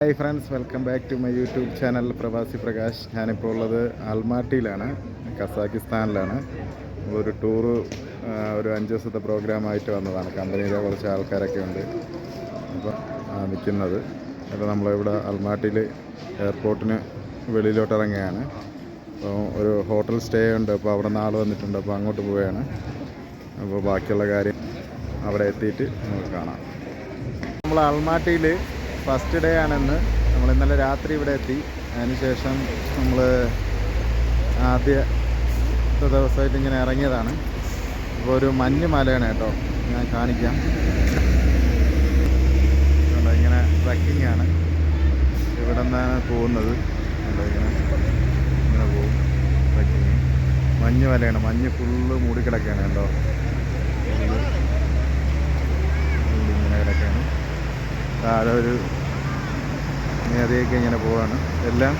Hi friends, welcome back to my YouTube channel Pravasi Prakash. ഞാനിപ്പോൾ ഉള്ളത് അൽമാട്ടിയിലാണ്, കസാക്കിസ്ഥാനിലാണ്. ഒരു ടൂറ്, ഒരു 5 ദിവസത്തെ പ്രോഗ്രാമായിട്ട് വന്നതാണ്. കമ്പനിയിലെ കുറച്ച് ആൾക്കാരൊക്കെ ഉണ്ട് അപ്പോൾ നിൽക്കുന്നത്. അപ്പോൾ നമ്മളിവിടെ അൽമാട്ടിയിൽ എയർപോർട്ടിന് വെളിയിലോട്ട് ഇറങ്ങുകയാണ്. അപ്പോൾ ഒരു ഹോട്ടൽ സ്റ്റേ ഉണ്ട്, അപ്പോൾ അവിടെ നിന്ന് ആൾ വന്നിട്ടുണ്ട്, അപ്പോൾ അങ്ങോട്ട് പോവുകയാണ്. അപ്പോൾ ബാക്കിയുള്ള കാര്യം അവിടെ എത്തിയിട്ട് നമുക്ക് കാണാം. നമ്മൾ അൽമാട്ടിയിൽ ഫസ്റ്റ് ഡേ ആണെന്ന്. നമ്മൾ ഇന്നലെ രാത്രി ഇവിടെ എത്തി. അതിനുശേഷം നമ്മൾ ആദ്യത്തെ ദിവസമായിട്ട് ഇങ്ങനെ ഇറങ്ങിയതാണ്. ഇപ്പോൾ ഒരു മഞ്ഞ് മലയാണ് കേട്ടോ, ഞാൻ കാണിക്കാം. ഇങ്ങനെ ട്രക്കിംഗ് ആണ്, ഇവിടെ നിന്നാണ് പോകുന്നത്. ഇങ്ങനെ പോകും ട്രക്കിങ്. മഞ്ഞ് മലയാണ്, മഞ്ഞ് ഫുള്ള് മൂടിക്കിടക്കുകയാണ് കേട്ടോ. ഇങ്ങനെ കിടക്കുകയാണ്. താഴെ ഒരു നേരെയൊക്കെ ഇങ്ങനെ പോവാണ്. എല്ലാം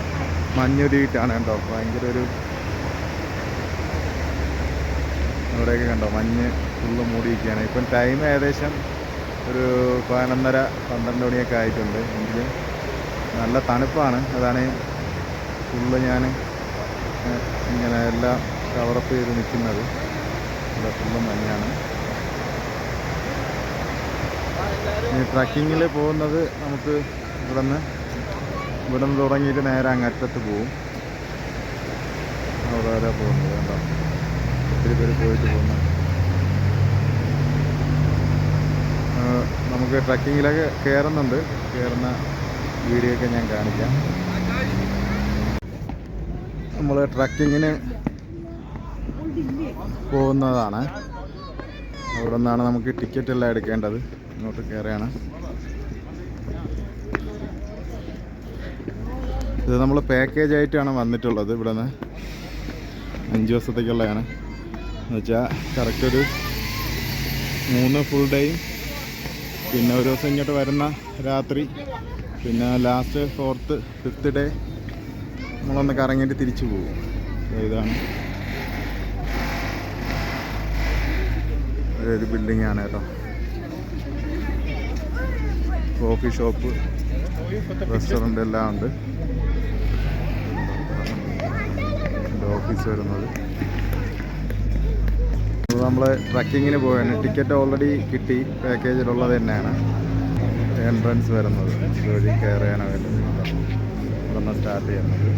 മഞ്ഞൊരുയിട്ടാണ് കേട്ടോ. ഭയങ്കര ഒരു അവിടെയൊക്കെ കണ്ടോ, മഞ്ഞ് ഫുള്ള് മൂടിയിരിക്കുകയാണ്. ഇപ്പം ടൈം ഏകദേശം ഒരു 11:30-12 മണിയൊക്കെ ആയിട്ടുണ്ട്. എങ്കിലും നല്ല തണുപ്പാണ്. അതാണ് ഫുള്ള് ഞാൻ ഇങ്ങനെ എല്ലാം കവറപ്പ് ചെയ്ത് നിൽക്കുന്നത്. ഇവിടെ ഫുള്ള് മഞ്ഞാണ്. ഈ ട്രക്കിങ്ങിൽ പോകുന്നത് നമുക്ക് ഇവിടെ നിന്ന് തുടങ്ങിയിട്ട് നേരെ അങ്ങറ്റത്ത് പോവും. അവിടെ വരെ പോകുന്നത് കേട്ടോ. ഒത്തിരി പേര് പോയിട്ട് പോകുന്നു. നമുക്ക് ട്രക്കിങ്ങിലൊക്കെ കയറുന്നുണ്ട്. കയറുന്ന വീഡിയോ ഒക്കെ ഞാൻ കാണിക്കാം. നമ്മൾ ട്രക്കിങ്ങിന് പോകുന്നതാണ്. അവിടെ നിന്നാണ് നമുക്ക് ടിക്കറ്റ് എല്ലാം എടുക്കേണ്ടത്. ഇങ്ങോട്ട് കയറുകയാണ്. ഇത് നമ്മൾ പാക്കേജ് ആയിട്ടാണ് വന്നിട്ടുള്ളത്. ഇവിടെ നിന്ന് 5 ദിവസത്തേക്കുള്ളതാണ് എന്ന് വെച്ചാൽ കറക്റ്റ് ഒരു 3 ഫുൾ ഡേയും, പിന്നെ ഒരു ദിവസം ഇങ്ങോട്ട് വരുന്ന രാത്രി, പിന്നെ ലാസ്റ്റ് 4th 5th ഡേ നമ്മളൊന്ന് കറങ്ങിയിട്ട് തിരിച്ചു പോകും. ഇതാണ് ഒരു ബിൽഡിങ്ങാണ് കേട്ടോ. കോഫി ഷോപ്പ്, റെസ്റ്റോറൻ്റ് എല്ലാം ഉണ്ട്. ഓഫീസ് വരുന്നത്. നമ്മൾ ട്രക്കിങ്ങിന് പോവുകയാണ്. ടിക്കറ്റ് ഓൾറെഡി കിട്ടി, പാക്കേജിലുള്ളത് തന്നെയാണ്. എൻട്രൻസ് വരുന്നത് ഇതുവഴി കയറാനാണ് വേണ്ടത്. ഇവിടെ നിന്ന് സ്റ്റാർട്ട് ചെയ്യുന്നത്.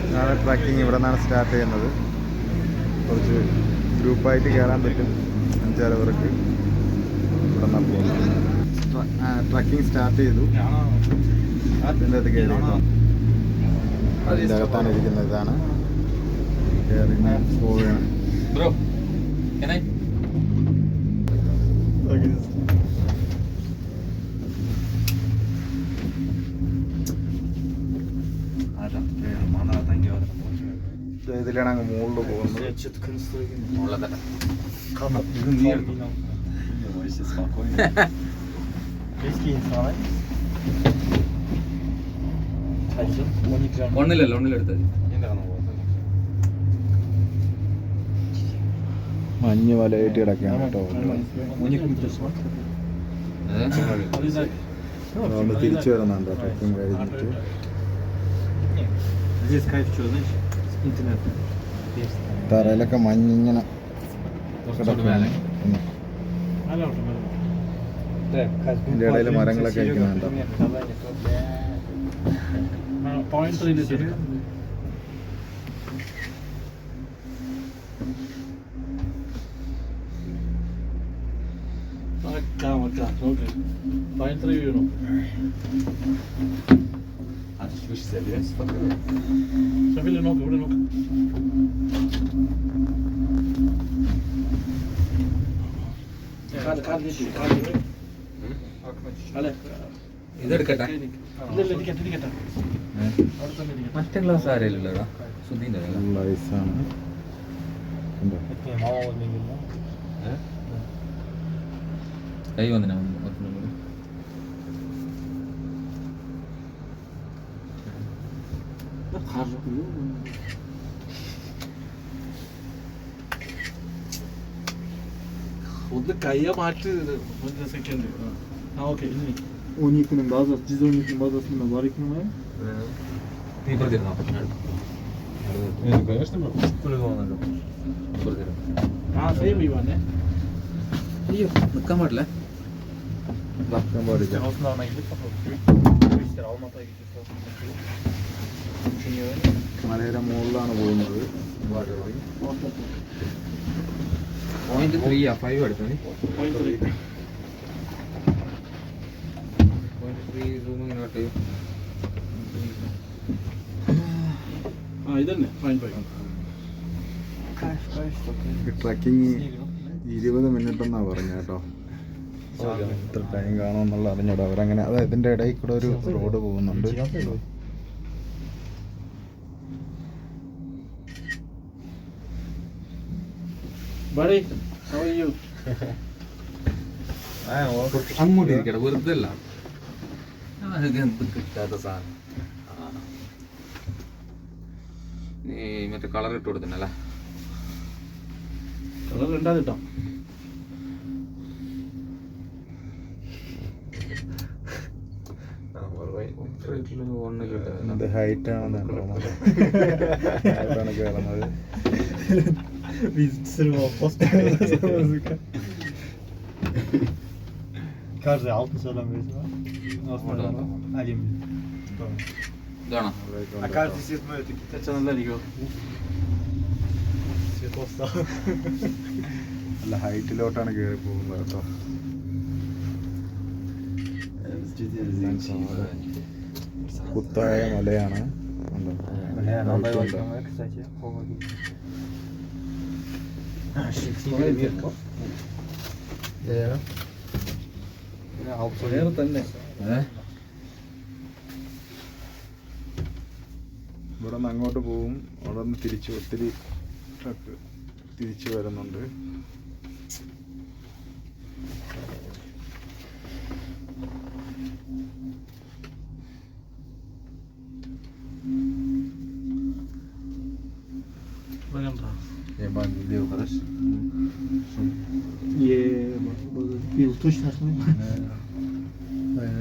ഇതാണ് ട്രക്കിങ്. ഇവിടെ നിന്നാണ് സ്റ്റാർട്ട് ചെയ്യുന്നത്. കുറച്ച് ഗ്രൂപ്പായിട്ട് കയറാൻ പറ്റും, 5-6 പേർക്ക്. ഇവിടെ നിന്നാണ് പോകുന്നത്. ട്രക്കിംഗ് സ്റ്റാർട്ട് ചെയ്തു. അതിൻ്റെ അത് കയറി കേട്ടോ. അതിൻ്റെ അകത്താണ് ഇരിക്കുന്നത്. ഇതാണ് കയറി പോവുകയാണ്. ഇതിലാണ് അങ്ങ് മുകളിൽ പോകുന്നത്. മഞ്ഞ് വലയിട്ട് കിടക്കുകയാണ് കേട്ടോ. അതുകൊണ്ട് തിരിച്ചു വരുന്നുണ്ടോ ട്രക്കിംഗ് കഴിഞ്ഞിട്ട്. തറയിലൊക്കെ മഞ്ഞിങ്ങനെ കിടക്കുകയാണ്. ഇതിൻ്റെ ഇടയിൽ മരങ്ങളൊക്കെ ഇരിക്കുന്നുണ്ടോ. ഇതെടുക്കട്ടെ. മറ്റേ ഗ്ലാസ് ആരെയല്ലല്ലോടാ, സുധീൻ്റെ ഐസാണ്. കൈ വന്നിനാ. ഒന്ന് കയ്യ മാറ്റി ഒരു സെക്കൻഡ്. ആ ഓക്കെ ഇനി 오니크는 맞아, 지성이크 맞았으면 말이크는 നീ ഇപ്പുറത്തിരുന്നോ? конечно, ഇപ്പുറത്ത് പോകുന്നുണ്ടോ? ഇപ്പുറത്തിരുന്നോ? ആ സെയിം ഇവന്നെ അയ്യോ നിൽക്കാൻ പാടില്ല. വക്കാൻ പാടില്ല. Ausnahme gibt es doch Almata'ya gidiyoruz. മലയുടെ മുകളിലാണ് പോകുന്നത്. പോയിന്റ് 3 5 എടുത്തു നീ. പോയിന്റ് 3. പോയിന്റ് 3 സൂം ഇങ്ങോട്ട്. ആ ഇതന്നെ ഫൈൻ ഫൈൻ. ട്രക്കിങ് 20 മിനിറ്റ് എന്നാണ് പറഞ്ഞത് കേട്ടോ. ഇത്ര ടൈം കാണുമെന്നുള്ള അറിഞ്ഞൂടാ. അവരങ്ങനെ അത് ഇതിൻ്റെ ഇടയിൽ കൂടെ ഒരു റോഡ് പോകുന്നുണ്ട്. Buddy, how are you? അങ്ങോട്ട് ഇരിക്കട്ടെ, വെറുതെ അല്ല. എന്ത് കിട്ടാത്ത സാധനം. നീ മറ്റേ കളർ ഇട്ട് കൊടുത്തിട്ടല്ലേ? കളർ രണ്ടാതിട്ടോ. ഇത് ഹൈറ്റ് ആണെന്നാണ് കയറുന്നത്. Каждый алтын содан бересің ба? Әлем. ഇതാണോ? А каждый свет мы это ചാനലിലായിരിക്കോ? светлоста. നല്ല ഹൈറ്റിലോട്ടാണ് കയറി പോകുന്നത് കേട്ടോ. കുത്തായ മലയാണ്. Кстати, холодно. വേറെ തന്നെ. ഇവിടെ നിന്ന് അങ്ങോട്ട് പോവും. അവിടെ നിന്ന് തിരിച്ച് ഒത്തിരി ട്രക്ക് തിരിച്ചു വരുന്നുണ്ട്. точно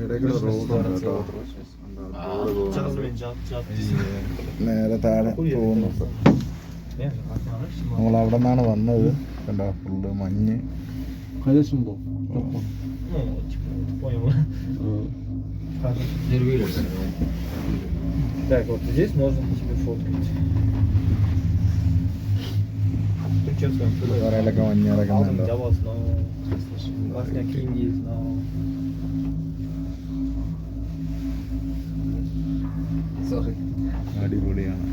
ഇടയ്ക്കൂടെ റോഡാണ് കേട്ടോ. നേരെ താഴെ പോകുന്നുണ്ട്. നമ്മൾ അവിടെ നിന്നാണ് വന്നത്. കണ്ടോ ഫുള്ള് മഞ്ഞ്. കൈലസുണ്ടോ? ഇതൊരു വീട് എടുത്തത്. Так, вот здесь можно тебе фоткать. പറയലൊക്കെ മഞ്ഞ് കിടക്കുന്നുണ്ടോ. സോറി. അടിപൊളിയാണ്.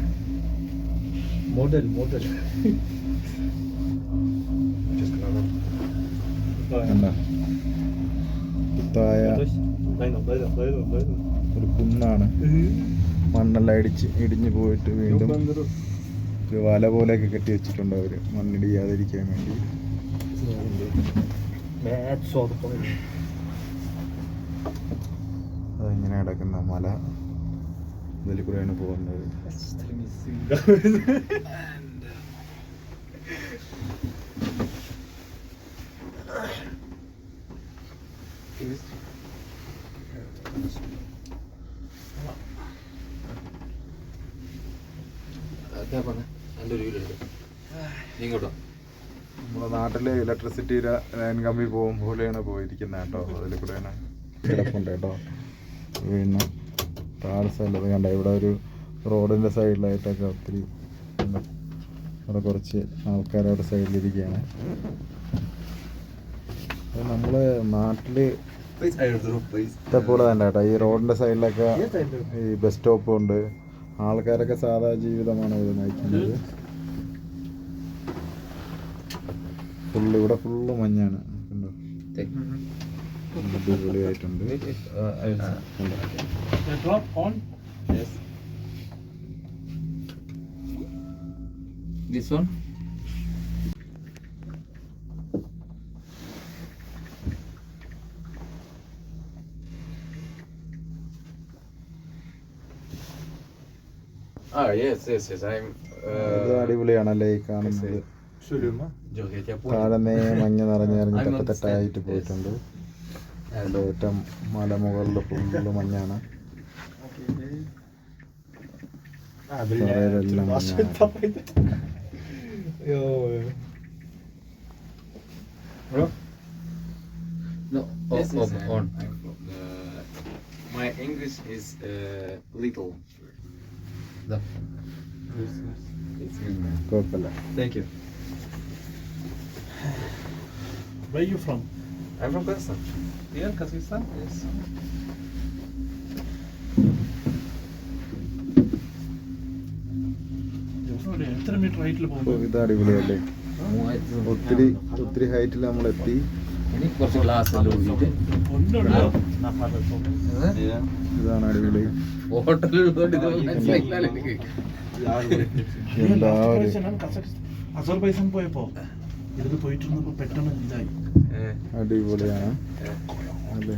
Модель. കണ്ടോ കുത്തായ ഒരു കുന്നാണ്. മണ്ണെല്ലാം ഇടിഞ്ഞു പോയിട്ട് വീണ്ടും ഒരു വല പോലെയൊക്കെ കെട്ടി വെച്ചിട്ടുണ്ട് അവർ, മണ്ണിടിയാതിരിക്കാൻ വേണ്ടി. അതിങ്ങനെ കിടക്കുന്ന മല, ഇതിൽ കൂടെയാണ് പോകുന്നത്. എൻ്റെ ഒരു വീട് എടുത്തു. നീ ഇങ്ങോട്ടോ? നമ്മുടെ നാട്ടിലെ ഇലക്ട്രിസിറ്റി ലൈൻ കമ്പി പോകും പോലെയാണ് പോയിരിക്കുന്നത് കേട്ടോ. അതിൽ കൂടെയാണ് കിടപ്പുണ്ട് കേട്ടോ. പിന്നെ താഴെ സ്ഥലത്ത് കണ്ട ഇവിടെ ഒരു റോഡിൻ്റെ സൈഡിലായിട്ടൊക്കെ ഒത്തിരി അവിടെ കുറച്ച് ആൾക്കാരവിടെ സൈഡിലിരിക്കുകയാണ്. അത് നമ്മൾ നാട്ടിൽ ഇതേപോലെ തന്നെ കേട്ടോ. ഈ റോഡിൻ്റെ സൈഡിലൊക്കെ ഈ ബസ് സ്റ്റോപ്പും ഉണ്ട്. ആൾക്കാരൊക്കെ സാധാ ജീവിതമാണ് ഇവിടെ നയിക്കുന്നത്. ഇവിടെ ഫുള്ള് മഞ്ഞാണ്. കണ്ടോ അടിപൊളിയായിട്ടുണ്ട്. ദിസ് വൺ ഇത് അടിപൊളിയാണല്ലേ ഈ കാണുന്നത്. söylüyorum ha. Joget yapıyor. താഴെ മഞ്ഞ് നിറഞ്ഞ് തെറ്റായിട്ട് പോയിട്ടുണ്ട്. അവിടെ ഏറ്റവും മലമുകളിൽ full മഞ്ഞാണ്. Ha, Sarayla Yo. Bro? No, This is, on. My English is little. It's കുഴപ്പമില്ല. Thank you. Where you from? I'm from Kazakhstan. Here, Kazakhstan? Yes. എത്ര മീറ്റർ ഹൈറ്റിൽ അപ്പോൾ ഇത് അടിപൊളിയല്ലേ? ഒത്തിരി ഹൈറ്റിൽ നമ്മളെത്തി. ഇനി കുറച്ച് ഗ്ലാസ് ഇതാണ് അടിപൊളി. ഹോട്ടലിൽ എല്ലാവരും അസർബൈജാൻ പോയപ്പോ ഇത് പോയിട്ടിരുന്നപ്പോ പെട്ടെന്ന് ഇതായി. അടിപൊളിയാണ് അല്ലേ?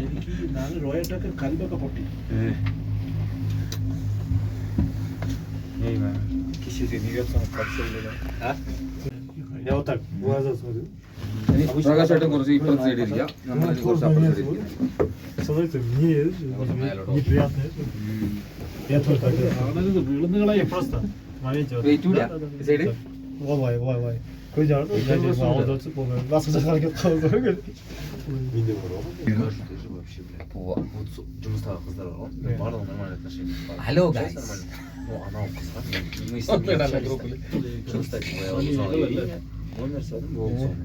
എനിക്ക് ഞാൻ റോയട്ടൊക്കെ കൽബൊക്കെ പൊട്ടി. Я вот так глаза смотрю. പ്രകാശമായിട്ട് കുറച്ച് ഇപ്പുറത്തെ സൈഡ് ഇരിക്കാം. നമ്മൾ കുറച്ച് അപ്പുറത്തെ സൈഡ് ഇരിക്കാം. Становится мне неприятно. Я тоже так делаю. വീളുന്നുകളായി просто. വെയിറ്റ് ഇല്ല ഈ side. Vay. Koyacağım. Yani bağlı çıkmıyor. Nasıl hareket kaldı? പോവാ. жұмыстағы қыздар бар ғой. барлығы нормальный отношение. Hello guys. Анау қыз бар. жұмыста номер салдым болды соны.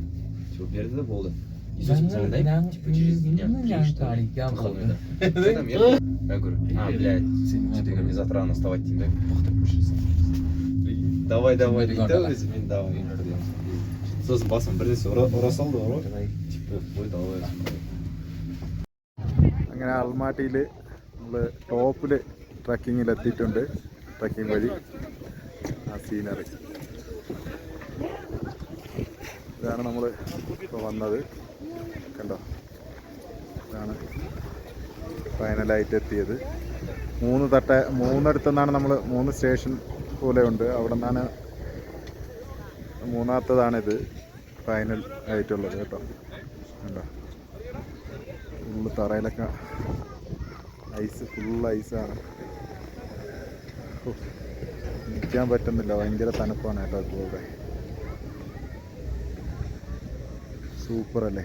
Все берді де болды. И сосын звондаймын, типа через дня приезжай. Я говорю, блядь, что-то мне завтра рано вставать деймін да, боқтап көшірсің. Давай дейді да өзі, мен давай. Сосын басым бірдесе ұра салды ғой. Типа, ой, давай. അങ്ങനെ അൽമാട്ടിയിൽ നമ്മൾ ടോപ്പിൽ ട്രക്കിങ്ങിലെത്തിയിട്ടുണ്ട്. ട്രക്കിംഗ് വഴി ആ സീനറി ഇതാണ് നമ്മൾ ഇപ്പോൾ വന്നത്. കണ്ടോ, ഇതാണ് ഫൈനലായിട്ട് എത്തിയത്. മൂന്നിടത്തു നിന്നാണ് നമ്മൾ 3 സ്റ്റേഷൻ പോലെ ഉണ്ട്. അവിടെ നിന്നാണ് മൂന്നാമത്തതാണിത് ഫൈനൽ ആയിട്ടുള്ളത് കേട്ടോ. കണ്ടോ, ഫുള്ള് തറയിലൊക്കെ ഐസ്, ഫുൾ ഐസാണ്. നിൽക്കാൻ പറ്റുന്നില്ല, ഭയങ്കര തണുപ്പാണ് കേട്ടോ. അതുപോലെ സൂപ്പറല്ലേ?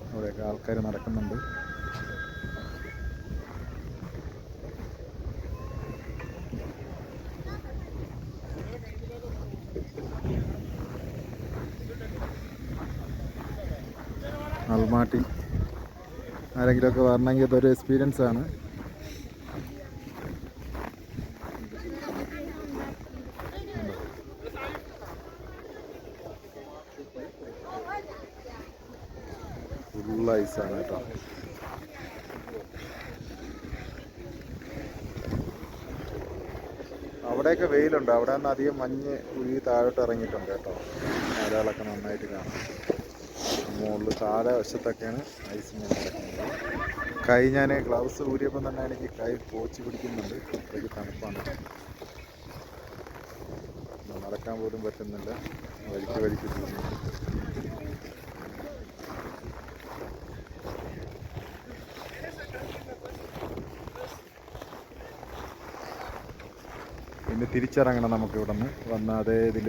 അവിടെയൊക്കെ ആൾക്കാർ നടക്കുന്നുണ്ട്. അൽമാട്ടി ആരെങ്കിലുമൊക്കെ വരണമെങ്കിൽ ഇതൊരു എക്സ്പീരിയൻസ് ആണ്. ഫുൾ ഐസാണ് കേട്ടോ. അവിടെയൊക്കെ വെയിലുണ്ട്. അവിടെ നിന്ന് അധികം മഞ്ഞ് ഉരുകി താഴോട്ട് ഇറങ്ങിയിട്ടുണ്ട് കേട്ടോ. മലകളൊക്കെ നന്നായിട്ട് കാണാം. മുകളിൽ താഴെ വശത്തൊക്കെയാണ് ഐസ് ഇങ്ങനെ നടക്കുന്നത്. കൈ ഞാൻ ഗ്ലൗസ് ഊരിയപ്പോൾ തന്നെ എനിക്ക് കൈ പോച്ച് പിടിക്കുന്നുണ്ട്. അത്രയ്ക്ക് തണുപ്പാണ്. നടക്കാൻ പോലും പറ്റുന്നില്ല. വഴിക്ക് പോകുന്നു. പിന്നെ തിരിച്ചിറങ്ങണം നമുക്ക് ഇവിടെ നിന്ന് വന്ന അതേ ഇതിൽ.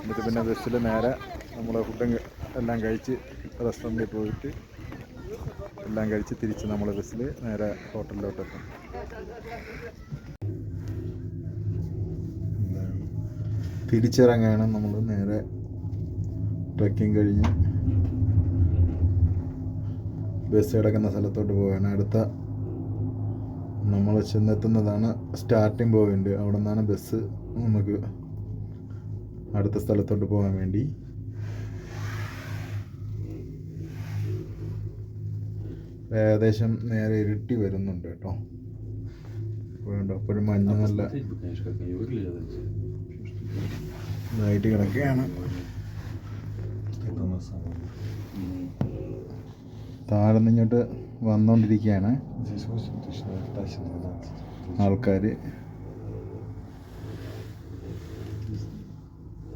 എന്നിട്ട് പിന്നെ ബസ്സിൽ നേരെ നമ്മൾ ഫുഡും എല്ലാം കഴിച്ച് റെസ്റ്റോറൻറ്റിൽ പോയിട്ട് എല്ലാം കഴിച്ച് തിരിച്ച് നമ്മൾ ബസ്സിൽ നേരെ ഹോട്ടലിലോട്ടെത്തും. തിരിച്ചിറങ്ങുകയാണ് നമ്മൾ. നേരെ ട്രെക്കിങ് കഴിഞ്ഞ് ബസ് കിടക്കുന്ന സ്ഥലത്തോട്ട് പോവുകയാണ്. അടുത്ത നമ്മൾ ചെന്നെത്തുന്നതാണ് സ്റ്റാർട്ടിംഗ് പോയിന്റ്. അവിടെ നിന്നാണ് ബസ് നമുക്ക് അടുത്ത സ്ഥലത്തോട്ട് പോകാൻ വേണ്ടി. ഏകദേശം നേരെ ഇരുട്ടി വരുന്നുണ്ട് കേട്ടോ. വേണ്ട, അപ്പോഴും മഞ്ഞ് നല്ല ഇതായിട്ട് കിടക്കുകയാണ്. താഴെ നിന്നിങ്ങോട്ട് വന്നുകൊണ്ടിരിക്കുകയാണ് ആൾക്കാർ.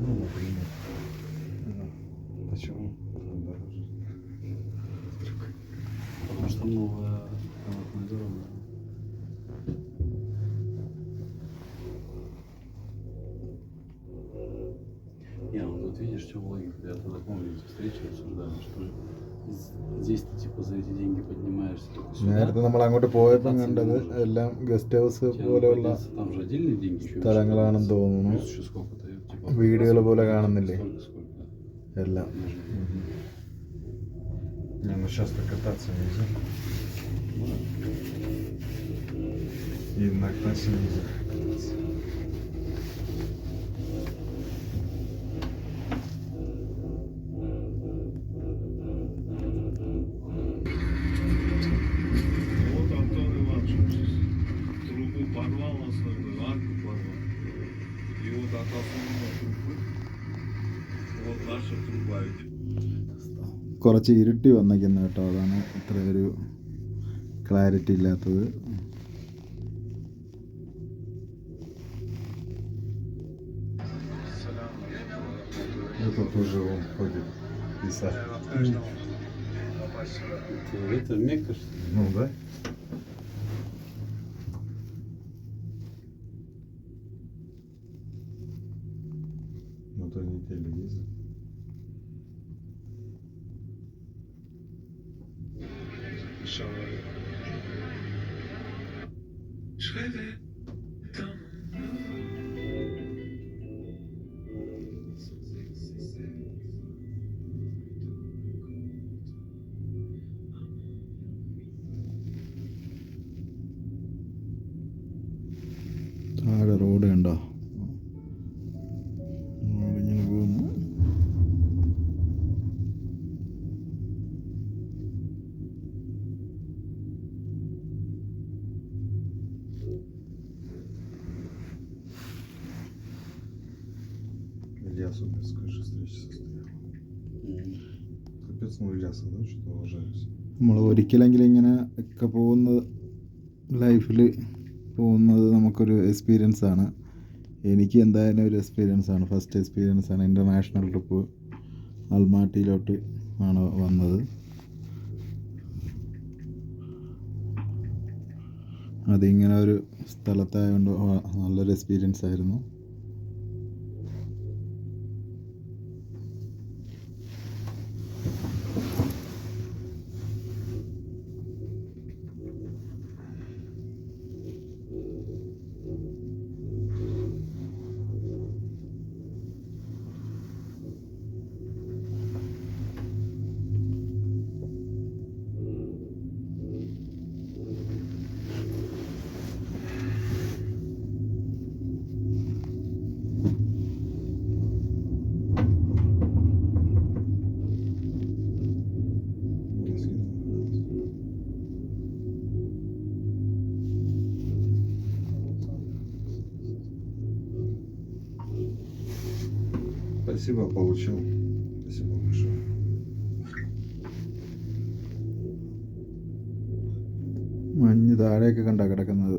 Ну, например. Почему? Дороже. Потому что новая канатная дорога. Не, ну тут видишь, что логика. Я тогда помню, эти встречи обсуждали, что здесь ты типа за эти деньги поднимаешься только сюда. നേരത്തെ നമ്മൾ അങ്ങോട്ട് പോയപ്പോൾ കണ്ടത് എല്ലാം ഗസ്റ്റ് ഹൗസ് Тебе надо പോലെയുള്ള подняться, там же отдельные деньги еще സ്ഥലങ്ങളാണെന്ന് തോന്നുന്നു. Плюс еще сколько-то, типа, വീടുകൾ പോലെ കാണുന്നില്ലേ сколько. എല്ലാം. Не, ну сейчас-то кататься нельзя. И на классе нельзя кататься. Вот Антон Иванович трубу порвал основную, арку порвал. И вот от основной трубы, вот наша труба идет. കുറച്ച് ഇരുട്ടി വന്നിരിക്കുന്നു കേട്ടോ, അതാണ് ഇത്ര ഒരു ക്ലാരിറ്റി ഇല്ലാത്തത്. Это тоже он ходит писать. Это Мекка, что ли? Ну да. На той неделе ездил. താഴെ റോഡ് കണ്ടോ, ഇങ്ങനെ പോകുന്നു. Ильясу без скажи, встреча состояла. Капец, ну Ильяса, да, что уважаюсь. നമ്മൾ ഒരിക്കലെങ്കിലും ഇങ്ങനെ ഒക്കെ പോകുന്നത്, ലൈഫിൽ പോകുന്നത് നമുക്കൊരു എക്സ്പീരിയൻസ് ആണ്. എനിക്ക് എന്തായാലും ഒരു എക്സ്പീരിയൻസ് ആണ്, ഫസ്റ്റ് എക്സ്പീരിയൻസ് ആണ്. ഇൻ്റർനാഷണൽ ട്രിപ്പ് അൽമാട്ടിയിലോട്ട് ആണ് വന്നത്. അതിങ്ങനെ ഒരു സ്ഥലത്തായതുകൊണ്ട് നല്ലൊരു എക്സ്പീരിയൻസ് ആയിരുന്നു. Спасибо, получил. Спасибо большое. മഞ്ഞ് താഴെയൊക്കെ കണ്ടാ കിടക്കുന്നത്.